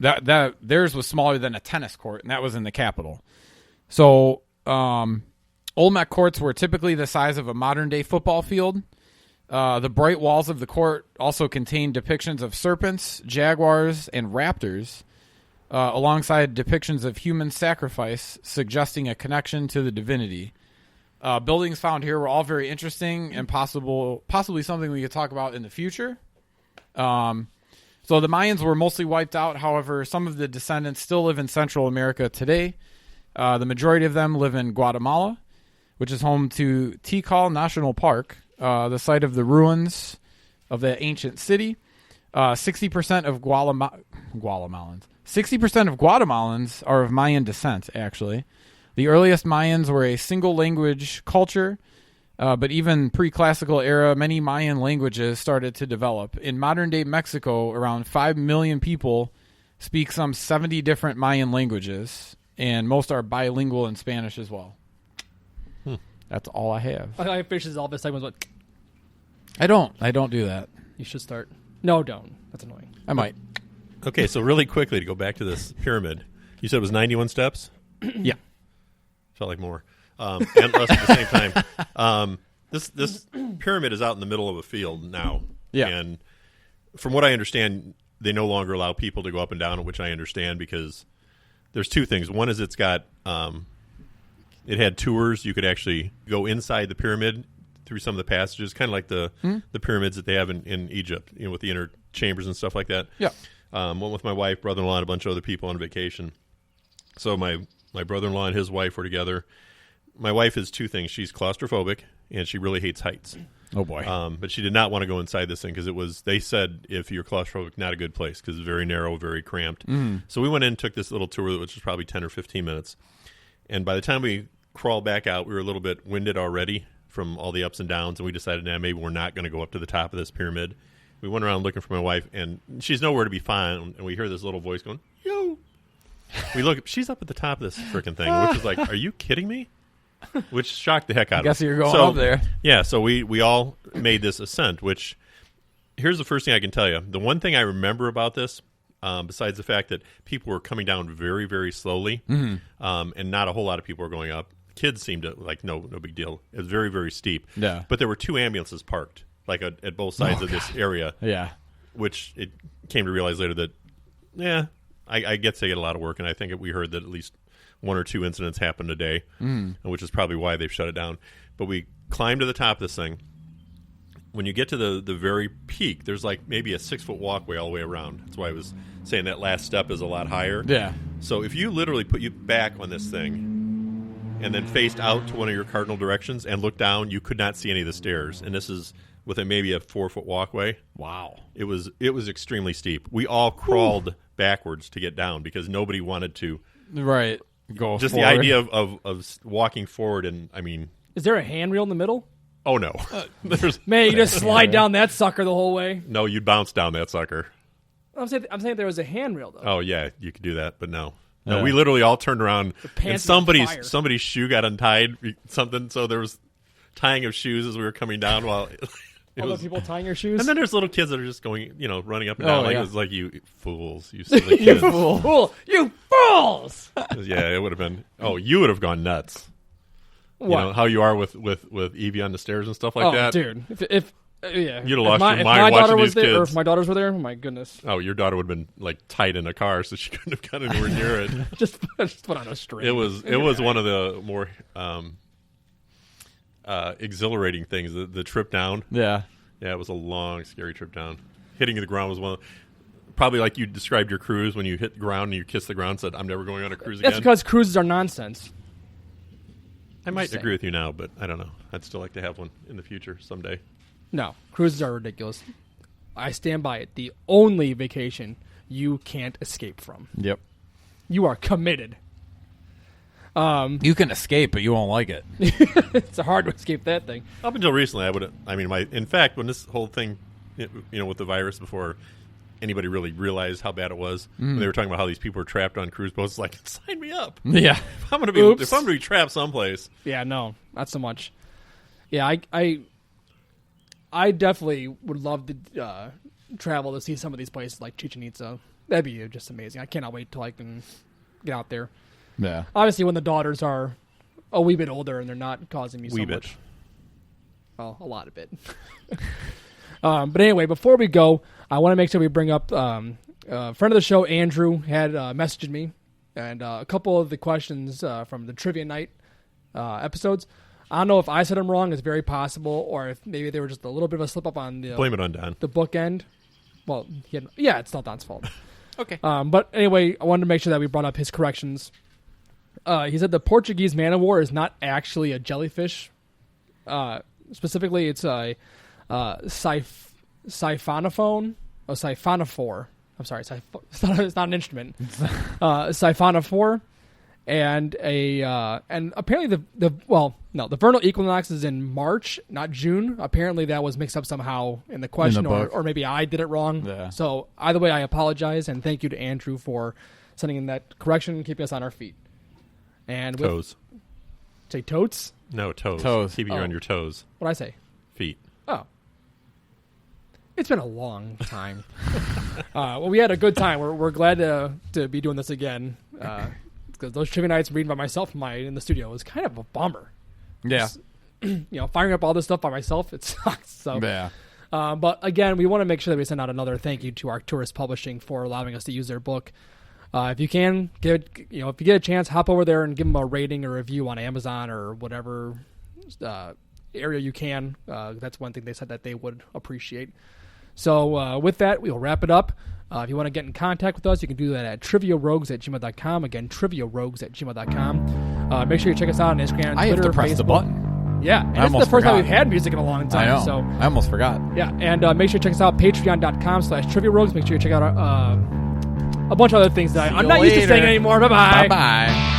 That theirs was smaller than a tennis court, and that was in the capital. So Olmec courts were typically the size of a modern-day football field. The bright walls of the court also contained depictions of serpents, jaguars, and raptors, alongside depictions of human sacrifice, suggesting a connection to the divinity. Buildings found here were all very interesting and possibly something we could talk about in the future. So the Mayans were mostly wiped out. However, some of the descendants still live in Central America today. The majority of them live in Guatemala, which is home to Tikal National Park, the site of the ruins of the ancient city. 60% of Guatemalans. 60% of Guatemalans are of Mayan descent, actually. The earliest Mayans were a single-language culture, but even pre-classical era, many Mayan languages started to develop. In modern-day Mexico, around 5 million people speak some 70 different Mayan languages, and most are bilingual in Spanish as well. That's all I have. I finishes all this segments with. I don't do that. You should start. No, don't. That's annoying. I might. Okay, so really quickly to go back to this pyramid. You said it was 91 steps? Yeah. Felt like more. And less at the same time. This pyramid is out in the middle of a field now. Yeah. And from what I understand, they no longer allow people to go up and down it, which I understand because there's two things. One is it's got it had tours. You could actually go inside the pyramid through some of the passages, kind of like the pyramids that they have in Egypt, with the inner chambers and stuff like that. Yeah. Went with my wife, brother-in-law, and a bunch of other people on vacation. So my brother-in-law and his wife were together. My wife is two things. She's claustrophobic, and she really hates heights. Oh, boy. But she did not want to go inside this thing because they said if you're claustrophobic, not a good place because it's very narrow, very cramped. So we went in and took this little tour, which was probably 10 or 15 minutes. And by the time we crawled back out, we were a little bit winded already from all the ups and downs, and we decided, maybe we're not going to go up to the top of this pyramid. We went around looking for my wife, and she's nowhere to be found, and we hear this little voice going, yo. We look, she's up at the top of this freaking thing, which is like, are you kidding me? Which shocked the heck out of us. I guess you're going up there. Yeah, so we all made this ascent, which, here's the first thing I can tell you. The one thing I remember about this, besides the fact that people were coming down very, very slowly, and not a whole lot of people were going up. Kids seemed to, like, no big deal. It was very, very steep. Yeah. But there were two ambulances parked, like at both sides of this area. Yeah. Which it came to realize later that, I guess they get a lot of work, and I think we heard that at least one or two incidents happened a day, which is probably why they've shut it down. But we climbed to the top of this thing. When you get to the very peak, there's like maybe a 6-foot walkway all the way around. That's why I was saying that last step is a lot higher. Yeah. So if you literally put you back on this thing and then faced out to one of your cardinal directions and looked down, you could not see any of the stairs. And this is within maybe a 4-foot walkway. Wow. It was extremely steep. We all crawled backwards to get down because nobody wanted to. Right. Go just forward. the idea of walking forward, and I mean, Is there a handrail in the middle? oh no. Man, you just slide down that sucker the whole way. No, you'd bounce down that sucker. I'm saying there was a handrail though. Oh yeah, you could do that, but no. No, Yeah. we literally all turned around and pants on fire. somebody's shoe got untied, something. So there was tying of shoes as we were coming down while Other people tying your shoes. And then there's little kids that are just going, running up and down. yeah. It was like, you fools, you silly kids. You fools! Yeah, it would have been. Oh, you would have gone nuts. What? You know how you are with Evie on the stairs and stuff like that. Dude, if yeah, You'd have lost your if mind my watching daughter was these there, or kids. if my daughters were there, oh my goodness, Oh, your daughter would have been like tied in a car, so she couldn't have gotten anywhere near it. just put on a string. It was one of the more exhilarating things. The trip down. Yeah. Yeah, it was a long, scary trip down. Hitting the ground was one of probably like you described your cruise when you hit the ground and you kissed the ground and said, I'm never going on a cruise That's again. because cruises are nonsense. I might Just saying. agree with you now, but I don't know. I'd still like to have one in the future someday. No, cruises are ridiculous. I stand by it. The only vacation you can't escape from. Yep. You are committed. You can escape, but you won't like it. It's hard to escape that thing. Up until recently, in fact, when this whole thing, with the virus, before anybody really realized how bad it was, when they were talking about how these people were trapped on cruise boats, it's like, sign me up. Yeah. If I'm going Oops. to be trapped someplace. Yeah, no, not so much. Yeah, I definitely would love to travel to see some of these places like Chichen Itza. that'd be just amazing. I cannot wait till I can get out there. Yeah. Obviously, when the daughters are a wee bit older and they're not causing me so much. Well, a lot of it. But anyway, before we go, I want to make sure we bring up a friend of the show, Andrew, had messaged me, and a couple of the questions from the Trivia Night episodes. I don't know if I said them wrong. It's very possible, or if maybe they were just a little bit of a slip up on the blame it on Don. The bookend. Well, it's not Don's fault. Okay. But anyway, I wanted to make sure that we brought up his corrections. He said the Portuguese man o' war is not actually a jellyfish. Specifically, it's a siphonophone. Oh, siphonophore. I'm sorry, it's not an instrument. Siphonophore, and apparently the vernal equinox is in March, not June. Apparently that was mixed up somehow in the question, or maybe I did it wrong. Yeah. So either way, I apologize, and thank you to Andrew for sending in that correction and keeping us on our feet. And toes. Say totes? No, toes. Toes. Keeping you on your toes. What'd I say? Feet. Oh. It's been a long time. Well, we had a good time. We're glad to be doing this again. Because those trivia nights reading by myself in the studio was kind of a bummer. Yeah. Just, firing up all this stuff by myself, it sucks. So, yeah. But again, we want to make sure that we send out another thank you to Arcturus Publishing for allowing us to use their book. If you can, if you get a chance, hop over there and give them a rating or review on Amazon or whatever area you can. That's one thing they said that they would appreciate. So with that, we'll wrap it up. If you want to get in contact with us, you can do that at triviarogues@gmail.com. Again, triviarogues@gmail.com. Make sure you check us out on Instagram, Twitter, I have to press Facebook. the button. Yeah, and this is the first time we've had music in a long time. I know. So I almost forgot. yeah, and make sure you check us out, patreon.com/triviarogues. Make sure you check out a bunch of other things that I'm not used to saying anymore. Bye-bye. Bye-bye.